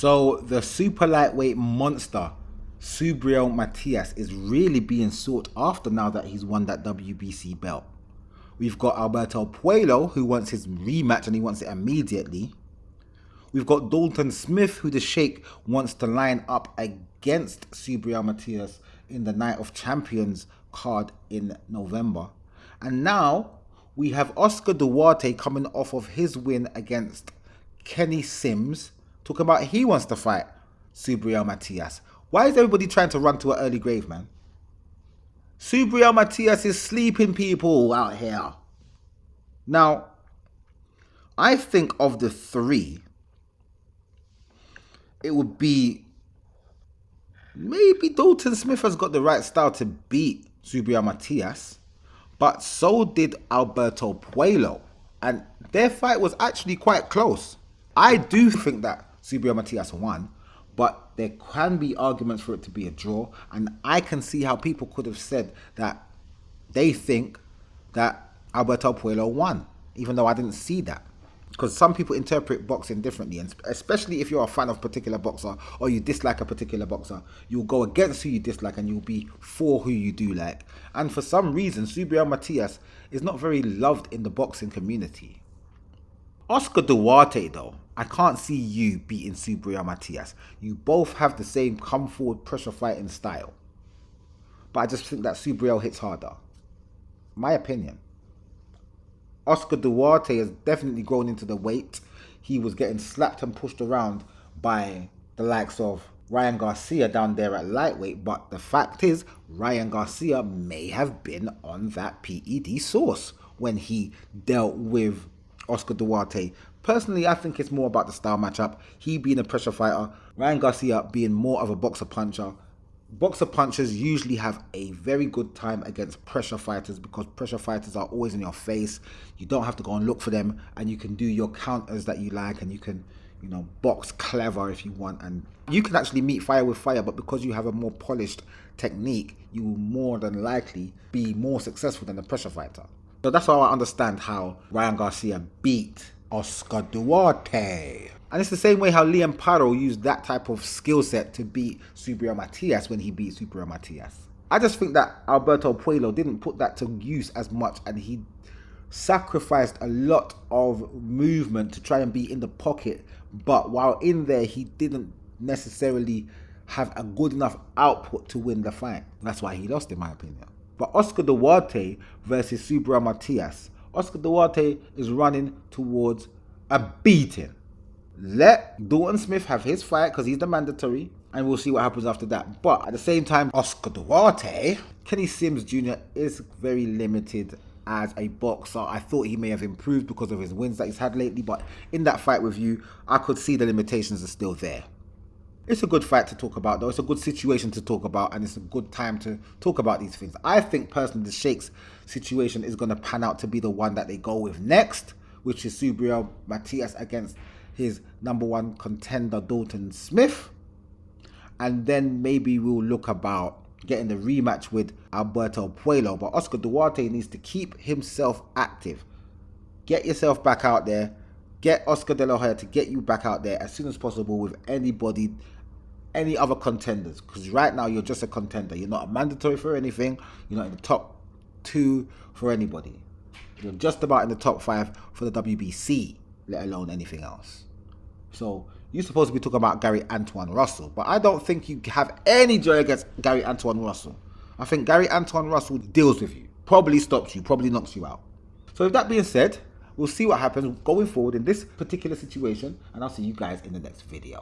So the super lightweight monster, Subriel Matias, is really being sought after now that he's won that WBC belt. We've got Alberto Puello, who wants his rematch and he wants it immediately. We've got Dalton Smith, who the Sheikh wants to line up against Subriel Matias in the Night of Champions card in November. And now we have Oscar Duarte coming off of his win against Kenny Sims, talking about he wants to fight Subriel Matias. Why is everybody trying to run to an early grave, man? Subriel Matias is sleeping people out here. Now, I think of the three, it would be maybe Dalton Smith has got the right style to beat Subriel Matias, but so did Alberto Puello, and their fight was actually quite close. I do think that Subriel Matias won, but there can be arguments for it to be a draw, and I can see how people could have said that they think that Alberto Puello won, even though I didn't see that. Because some people interpret boxing differently, and especially if you're a fan of a particular boxer or you dislike a particular boxer, you'll go against who you dislike and you'll be for who you do like. And for some reason, Subriel Matias is not very loved in the boxing community. Oscar Duarte, though, I can't see you beating Subriel Matias. You both have the same come forward pressure fighting style, but I just think that Subriel hits harder. My opinion. Oscar Duarte has definitely grown into the weight. He was getting slapped and pushed around by the likes of Ryan Garcia down there at lightweight, but the fact is, Ryan Garcia may have been on that PED sauce when he dealt with Oscar Duarte. Personally, I think it's more about the style matchup. He being a pressure fighter, Ryan Garcia being more of a boxer puncher. Boxer punchers usually have a very good time against pressure fighters because pressure fighters are always in your face. You don't have to go and look for them, and you can do your counters that you like, and you can, box clever if you want, and you can actually meet fire with fire, but because you have a more polished technique, you will more than likely be more successful than the pressure fighter. So that's how I understand how Ryan Garcia beat Oscar Duarte. And it's the same way how Liam Paro used that type of skill set to beat Subriel Matias when he beat Subriel Matias. I just think that Alberto Puello didn't put that to use as much, and he sacrificed a lot of movement to try and be in the pocket, but while in there he didn't necessarily have a good enough output to win the fight. That's why he lost, in my opinion. But Oscar Duarte versus Subriel Matias, Oscar Duarte is running towards a beating. Let Dalton Smith have his fight because he's the mandatory, and we'll see what happens after that. But at the same time, Oscar Duarte, Kenny Sims Jr. is very limited as a boxer. I thought he may have improved because of his wins that he's had lately, but in that fight with you, I could see the limitations are still there. It's a good fight to talk about, though. It's a good situation to talk about, and it's a good time to talk about these things. I think, personally, the Sheikh's situation is going to pan out to be the one that they go with next, which is Subriel Matias against his number one contender, Dalton Smith. And then maybe we'll look about getting the rematch with Alberto Puello. But Oscar Duarte needs to keep himself active. Get yourself back out there. Get Oscar De La Hoya to get you back out there as soon as possible with anybody, any other contenders. Because right now you're just a contender. You're not a mandatory for anything. You're not in the top 2 for anybody. You're just about in the top 5 for the WBC, let alone anything else. So you're supposed to be talking about Gary Antoine Russell, but I don't think you have any joy against Gary Antoine Russell. I think Gary Antoine Russell deals with you, probably stops you, probably knocks you out. So with that being said, we'll see what happens going forward in this particular situation, and I'll see you guys in the next video.